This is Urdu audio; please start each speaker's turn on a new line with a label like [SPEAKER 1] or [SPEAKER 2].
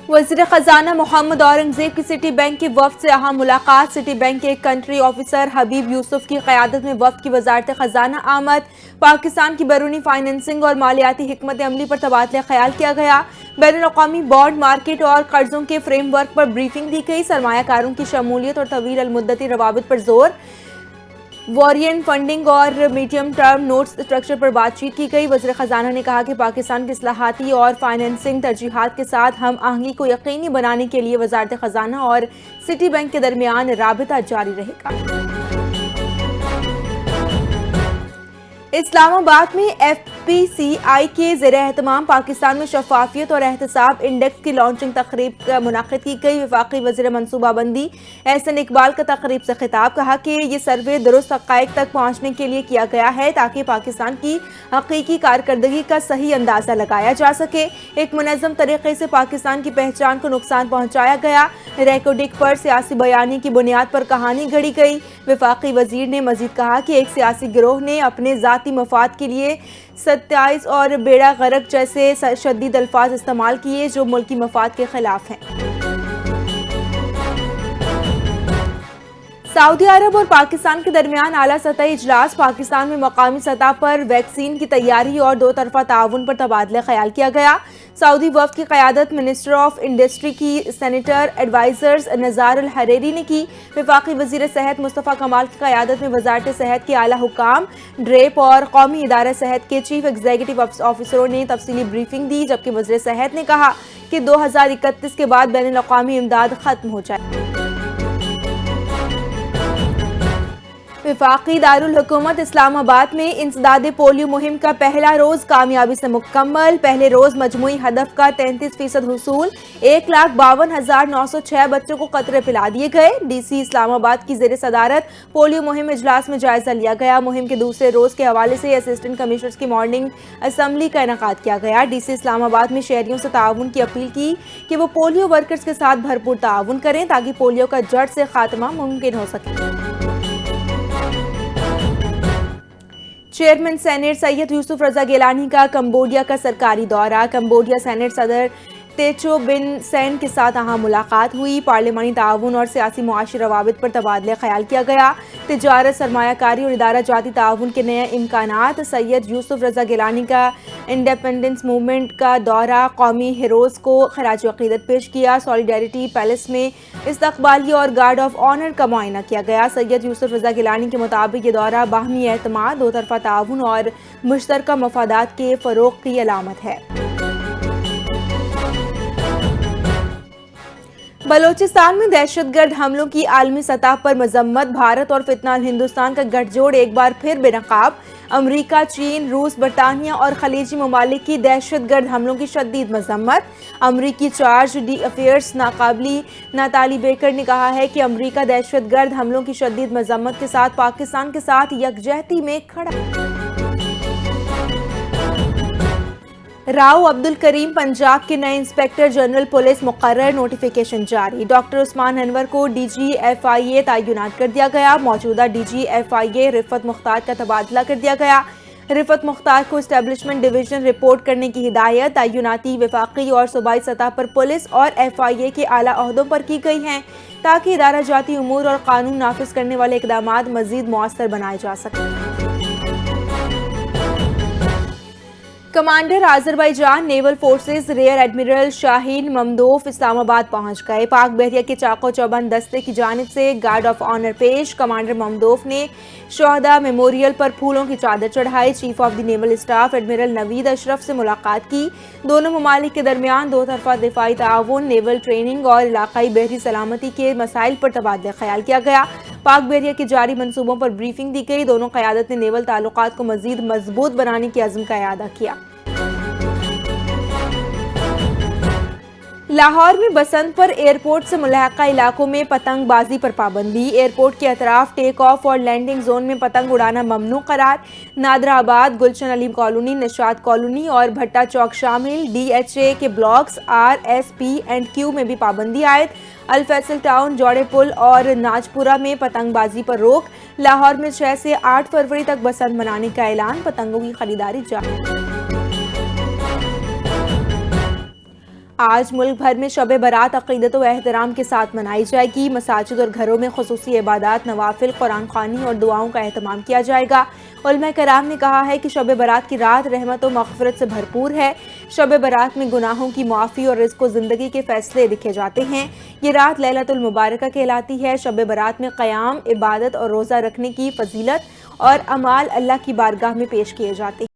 [SPEAKER 1] وزیر خزانہ محمد اورنگزیب کی سٹی بینک کے وفد سے اہم ملاقات۔ سٹی بینک کے کنٹری آفیسر حبیب یوسف کی قیادت میں وفد کی وزارت خزانہ آمد۔ پاکستان کی بیرونی فائنینسنگ اور مالیاتی حکمت عملی پر تبادلہ خیال کیا گیا۔ بین الاقوامی بانڈ مارکیٹ اور قرضوں کے فریم ورک پر بریفنگ دی گئی۔ سرمایہ کاروں کی شمولیت اور طویل المدتی روابط پر زور۔ وارین فنڈنگ اور میڈیم ٹرم نوٹس اسٹرکچر پر بات چیت کی گئی۔ وزیر خزانہ نے کہا کہ پاکستان کی اصلاحاتی اور فائنینسنگ ترجیحات کے ساتھ ہم آہنگی کو یقینی بنانے کے لیے وزارت خزانہ اور سٹی بینک کے درمیان رابطہ جاری رہے گا۔ اسلام آباد میں ایف پی سی آئی کے زیر اہتمام پاکستان میں شفافیت اور احتساب انڈیکس کی لانچنگ تقریب منعقد کی گئی۔ وفاقی وزیر منصوبہ بندی احسن اقبال کا تقریب سے خطاب، کہا کہ یہ سروے درست حقائق تک پہنچنے کے لیے کیا گیا ہے تاکہ پاکستان کی حقیقی کارکردگی کا صحیح اندازہ لگایا جا سکے۔ ایک منظم طریقے سے پاکستان کی پہچان کو نقصان پہنچایا گیا۔ ریکارڈنگ پر سیاسی بیانی کی بنیاد پر کہانی گھڑی گئی۔ وفاقی وزیر نے مزید کہا کہ ایک سیاسی گروہ نے اپنے ذاتی مفاد کے لیے ستائش اور بیڑا غرق جیسے شدید الفاظ استعمال کیے جو ملکی مفاد کے خلاف ہیں۔ سعودی عرب اور پاکستان کے درمیان اعلیٰ سطحی اجلاس۔ پاکستان میں مقامی سطح پر ویکسین کی تیاری اور دو طرفہ تعاون پر تبادلہ خیال کیا گیا۔ سعودی وفد کی قیادت منسٹر آف انڈسٹری کی سینیٹر ایڈوائزرز نزار الحریری نے کی۔ وفاقی وزیر صحت مصطفیٰ کمال کی قیادت میں وزارت صحت کے اعلیٰ حکام، ڈریپ اور قومی ادارہ صحت کے چیف ایگزیکٹو آفیسروں نے تفصیلی بریفنگ دی، جبکہ وزیر صحت نے کہا کہ 2031 کے بعد بین الاقوامی امداد ختم ہو جائے۔ وفاقی دارالحکومت اسلام آباد میں انسداد پولیو مہم کا پہلا روز کامیابی سے مکمل۔ پہلے روز مجموعی ہدف کا 33% حصول۔ 1,52,906 بچوں کو قطرے پلا دیے گئے۔ ڈی سی اسلام آباد کی زیر صدارت پولیو مہم اجلاس میں جائزہ لیا گیا۔ مہم کے دوسرے روز کے حوالے سے اسسٹنٹ کمشنرز کی مارننگ اسمبلی کا انعقاد کیا گیا۔ ڈی سی اسلام آباد میں شہریوں سے تعاون کی اپیل کی کہ وہ پولیو ورکرز کے ساتھ بھرپور تعاون کریں تاکہ پولیو کا جڑ سے خاتمہ ممکن ہو سکے۔ چیئرمین سینیٹ سید یوسف رضا گیلانی کا کمبوڈیا کا سرکاری دورہ۔ کمبوڈیا سینیٹ صدر ٹیچو بن سین کے ساتھ اہم ملاقات ہوئی۔ پارلیمانی تعاون اور سیاسی معاشی روابط پر تبادلہ خیال کیا گیا۔ تجارت، سرمایہ کاری اور ادارہ جاتی تعاون کے نئے امکانات۔ سید یوسف رضا گیلانی کا انڈیپینڈنس موومنٹ کا دورہ، قومی ہیروز کو خراج عقیدت پیش کیا۔ سولیڈیریٹی پیلس میں استقبالیہ اور گارڈ آف آنر کا معائنہ کیا گیا۔ سید یوسف رضا گیلانی کے مطابق یہ دورہ باہمی اعتماد، دو طرفہ تعاون اور مشترکہ مفادات کے فروغ کی علامت ہے۔ بلوچستان میں دہشت گرد حملوں کی عالمی سطح پر مذمت۔ بھارت اور فتنہ ہندوستان کا گٹھ جوڑ ایک بار پھر بے نقاب۔ امریکہ، چین، روس، برطانیہ اور خلیجی ممالک کی دہشت گرد حملوں کی شدید مذمت۔ امریکی چارج ڈی افیئرز ناقابلی ناتالی بیکر نے کہا ہے کہ امریکہ دہشت گرد حملوں کی شدید مذمت کے ساتھ پاکستان کے ساتھ یکجہتی میں کھڑا ہے۔ راؤ عبدالکریم پنجاب کے نئے انسپیکٹر جنرل پولیس مقرر۔ نوٹیفیکیشن جاری۔ ڈاکٹر عثمان انور کو ڈی جی ایف آئی اے تعینات کر دیا گیا۔ موجودہ ڈی جی ایف آئی اے رفعت مختار کا تبادلہ کر دیا گیا۔ رفعت مختار کو اسٹیبلشمنٹ ڈویژن رپورٹ کرنے کی ہدایت۔ تعیناتی وفاقی اور صوبائی سطح پر پولیس اور ایف آئی اے کے اعلیٰ عہدوں پر کی گئی ہیں تاکہ ادارہ جاتی امور اور قانون نافذ کرنے والے اقدامات مزید مؤثر بنائے جا سکیں۔ Commander Azerbaijan naval forces rear admiral Shaheen Mammadov Islamabad پہنچ گئے۔ پاک بحریہ کے چاق و چوبند دستے کی جانب سے گارڈ آف آنر پیش۔ کمانڈر ممدوف نے شہداء میموریل پر پھولوں کی چادر چڑھائی۔ Chief of the naval staff admiral Naveed Ashraf سے ملاقات کی۔ دونوں ممالک کے درمیان دو طرفہ دفاعی تعاون، نیول ٹریننگ اور علاقائی بحری سلامتی کے مسائل پر تبادلہ خیال کیا گیا۔ پاک بحریہ کے جاری منصوبوں پر بریفنگ دی گئی۔ دونوں قیادت نے نیول تعلقات کو مزید مضبوط بنانے کے عزم کا اعادہ کیا۔ لاہور میں بسنت پر ایئرپورٹ سے ملحقہ علاقوں میں پتنگ بازی پر پابندی۔ ایئرپورٹ کے اطراف ٹیک آف اور لینڈنگ زون میں پتنگ اڑانا ممنوع قرار۔ نادر آباد، گلشن علیم کالونی، نشاط کالونی اور بھٹا چوک شامل ڈی ایچ اے کے blocks R S P and Q میں بھی پابندی عائد۔ الفیصل ٹاؤن، جوڑے پل اور ناجپورہ میں پتنگ بازی پر روک۔ لاہور میں 6 سے 8 فروری تک بسنت منانے کا اعلان۔ پتنگوں کی خریداری جاری۔ آج ملک بھر میں شب برات عقیدت و احترام کے ساتھ منائی جائے گی۔ مساجد اور گھروں میں خصوصی عبادات، نوافل، قرآن خوانی اور دعاؤں کا اہتمام کیا جائے گا۔ علماء کرام نے کہا ہے کہ شب برات کی رات رحمت و مغفرت سے بھرپور ہے۔ شب برات میں گناہوں کی معافی اور رزق و زندگی کے فیصلے لکھے جاتے ہیں۔ یہ رات لیلۃ المبارکہ کہلاتی ہے۔ شب برات میں قیام، عبادت اور روزہ رکھنے کی فضیلت اور اعمال اللہ کی بارگاہ میں پیش کیے جاتے ہیں۔